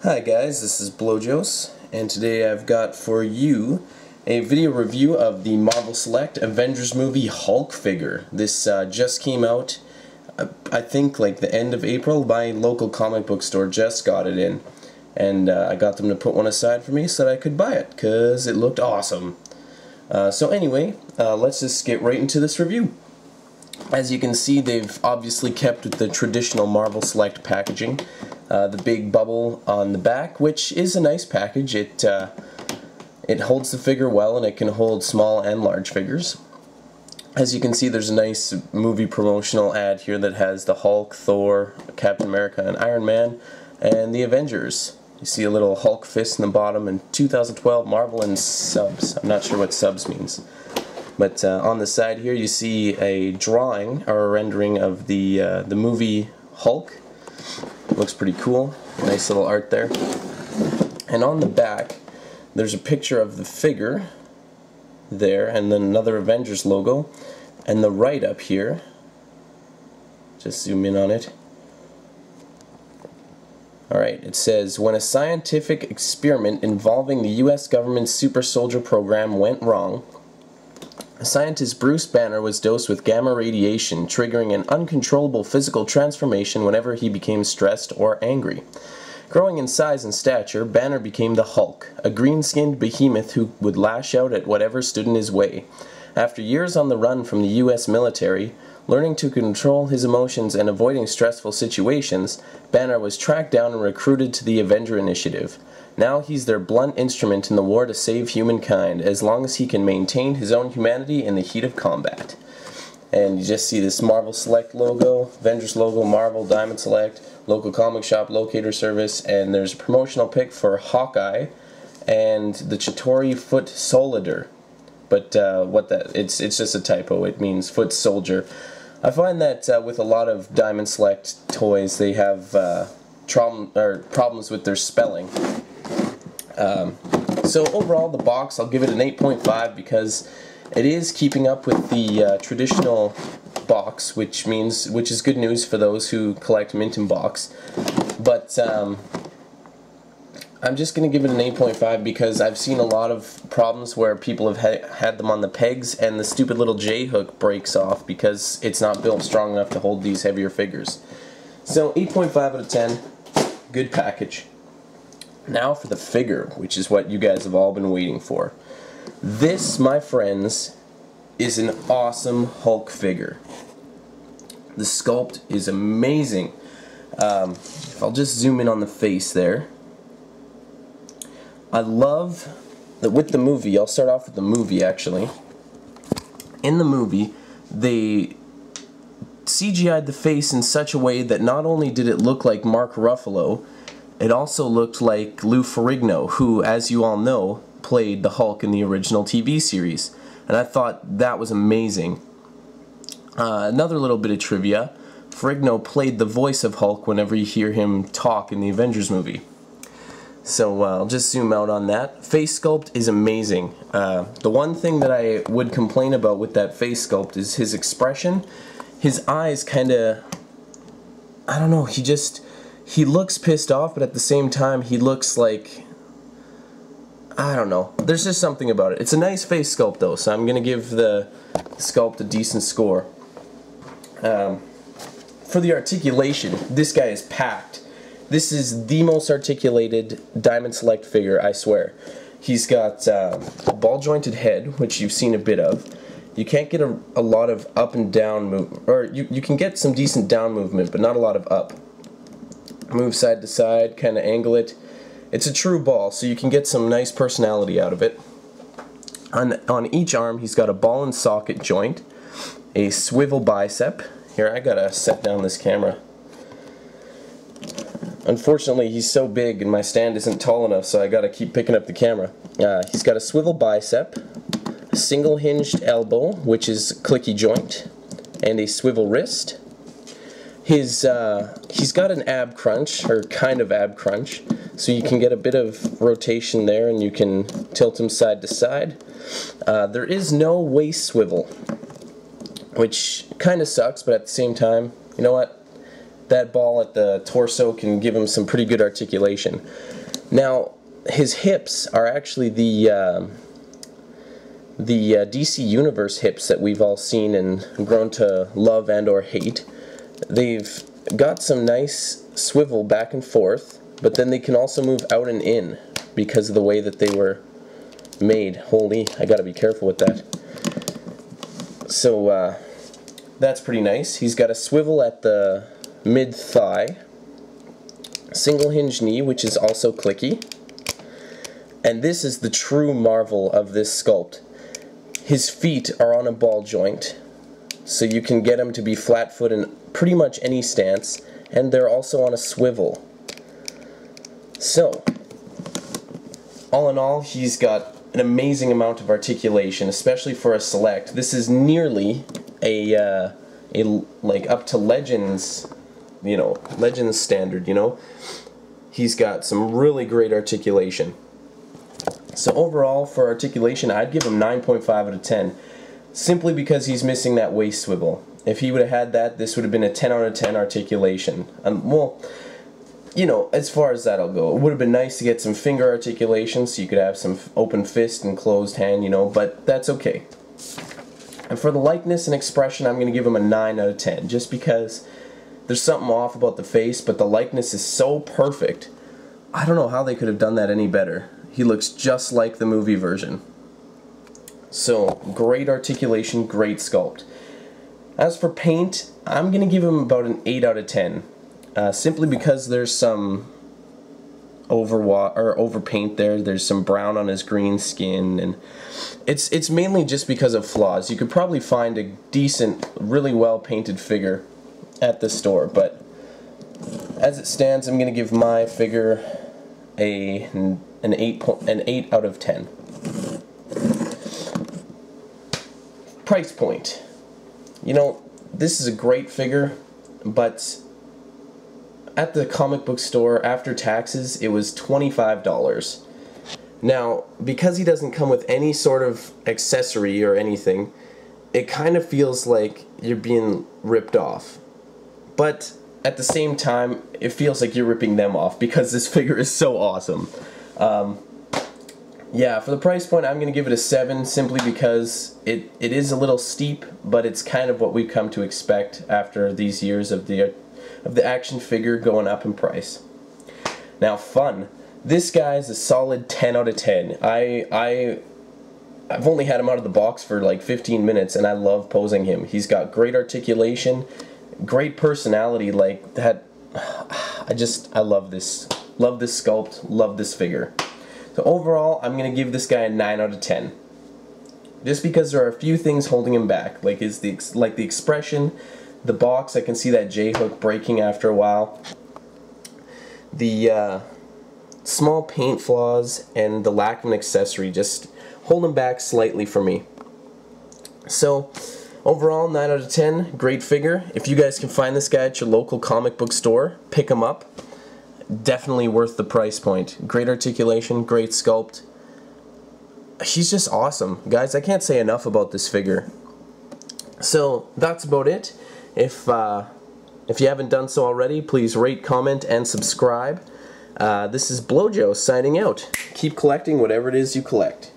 Hi guys, this is Blowjos, and today I've got for you a video review of the Marvel Select-Avengers Movie Hulk figure. This just came out, I think like the end of April. My local comic book store just got it in, and I got them to put one aside for me so that I could buy it, because it looked awesome. So anyway, let's just get right into this review. As you can see, they've obviously kept with the traditional Marvel Select packaging. The big bubble on the back, which is a nice package. It holds the figure well, and it can hold small and large figures. As you can see, there's a nice movie promotional ad here that has the Hulk, Thor, Captain America, and Iron Man, and the Avengers. You see a little Hulk fist in the bottom, and 2012 Marvel and subs. I'm not sure what subs means. But on the side here you see a drawing or a rendering of the movie Hulk. Looks pretty cool. Nice little art there. And on the back there's a picture of the figure there, and then another Avengers logo, and the write-up here, just zoom in on it. Alright, it says, when a scientific experiment involving the US government's super soldier program went wrong, scientist Bruce Banner was dosed with gamma radiation, triggering an uncontrollable physical transformation whenever he became stressed or angry. Growing in size and stature, Banner became the Hulk, a green-skinned behemoth who would lash out at whatever stood in his way. After years on the run from the US military, learning to control his emotions and avoiding stressful situations, Banner was tracked down and recruited to the Avenger Initiative. Now he's their blunt instrument in the war to save humankind, as long as he can maintain his own humanity in the heat of combat. And you just see this Marvel Select logo, Avengers logo, Marvel, Diamond Select, local comic shop, locator service, and there's a promotional pic for Hawkeye and the Chitauri Foot Soldier. But it's just a typo. It means foot soldier. I find that with a lot of Diamond Select toys, they have problems with their spelling. So overall, the box, I'll give it an 8.5 because it is keeping up with the traditional box, which is good news for those who collect mint in box. But I'm just going to give it an 8.5 because I've seen a lot of problems where people have had them on the pegs and the stupid little J-hook breaks off because it's not built strong enough to hold these heavier figures. So 8.5 out of 10, good package. Now for the figure, which is what you guys have all been waiting for. This, my friends, is an awesome Hulk figure. The sculpt is amazing. If I'll just zoom in on the face there. I love that with the movie, I'll start off with the movie actually. In the movie, they CGI'd the face in such a way that not only did it look like Mark Ruffalo, it also looked like Lou Ferrigno, who, as you all know, played the Hulk in the original TV series. And I thought that was amazing. Another little bit of trivia, Ferrigno played the voice of Hulk whenever you hear him talk in the Avengers movie. So I'll just zoom out on that. Face sculpt is amazing. The one thing that I would complain about with that face sculpt is his expression. His eyes kinda, I don't know, he looks pissed off, but at the same time he looks like, I don't know, there's just something about it. It's a nice face sculpt though, so I'm gonna give the sculpt a decent score. For the articulation, this guy is packed. This is the most articulated Diamond Select figure, I swear. He's got a ball-jointed head, which you've seen a bit of. You can't get a lot of up and down movement, or you can get some decent down movement, but not a lot of up. Move side to side, kind of angle it. It's a true ball, so you can get some nice personality out of it. On each arm, he's got a ball and socket joint, a swivel bicep. Here, I gotta set down this camera. Unfortunately, he's so big and my stand isn't tall enough, so I gotta keep picking up the camera. He's got a swivel bicep, a single hinged elbow, which is clicky joint, and a swivel wrist. He's got an ab crunch, or kind of ab crunch, so you can get a bit of rotation there and you can tilt him side to side. There is no waist swivel, which kind of sucks, but at the same time, you know what? that ball at the torso can give him some pretty good articulation. Now, his hips are actually the DC Universe hips that we've all seen and grown to love and or hate. They've got some nice swivel back and forth, but then they can also move out and in because of the way that they were made. Holy, I gotta be careful with that. So that's pretty nice. He's got a swivel at the mid-thigh, single hinge knee, which is also clicky, and this is the true marvel of this sculpt. His feet are on a ball joint, so you can get him to be flat-foot in pretty much any stance, and they're also on a swivel. So, all in all, he's got an amazing amount of articulation, especially for a Select. This is nearly a like up to Legends, you know, Legends standard, you know. He's got some really great articulation. So overall, for articulation, I'd give him 9.5 out of 10, simply because he's missing that waist swivel. If he would have had that, this would have been a 10 out of 10 articulation. Well, you know, as far as that'll go, it would have been nice to get some finger articulation so you could have some open fist and closed hand, you know, but that's okay. And for the likeness and expression, I'm going to give him a 9 out of 10, just because there's something off about the face, but the likeness is so perfect. I don't know how they could have done that any better. He looks just like the movie version. So, great articulation, great sculpt. As for paint, I'm going to give him about an 8 out of 10. Simply because there's some overpaint there. There's some brown on his green skin, and it's mainly just because of flaws. You could probably find a decent, really well painted figure at the store, but as it stands, I'm going to give my figure an 8 out of 10. Price point. You know, this is a great figure, but at the comic book store, after taxes, it was $25. Now, because he doesn't come with any sort of accessory or anything, it kind of feels like you're being ripped off. But at the same time, it feels like you're ripping them off because this figure is so awesome. Yeah, for the price point, I'm going to give it a 7, simply because it is a little steep, but it's kind of what we've come to expect after these years of the action figure going up in price. Now, fun. This guy is a solid 10 out of 10. I've only had him out of the box for like 15 minutes, and I love posing him. He's got great articulation, great personality, like that. I love this. Love this sculpt, love this figure. So overall, I'm going to give this guy a 9 out of 10. Just because there are a few things holding him back, like the expression, the box. I can see that J-hook breaking after a while. The small paint flaws and the lack of an accessory just hold him back slightly for me. So overall, 9 out of 10, great figure. If you guys can find this guy at your local comic book store, pick him up. Definitely worth the price point. Great articulation, great sculpt. He's just awesome. Guys, I can't say enough about this figure. So that's about it. If you haven't done so already, please rate, comment, and subscribe. This is Blojo signing out. Keep collecting whatever it is you collect.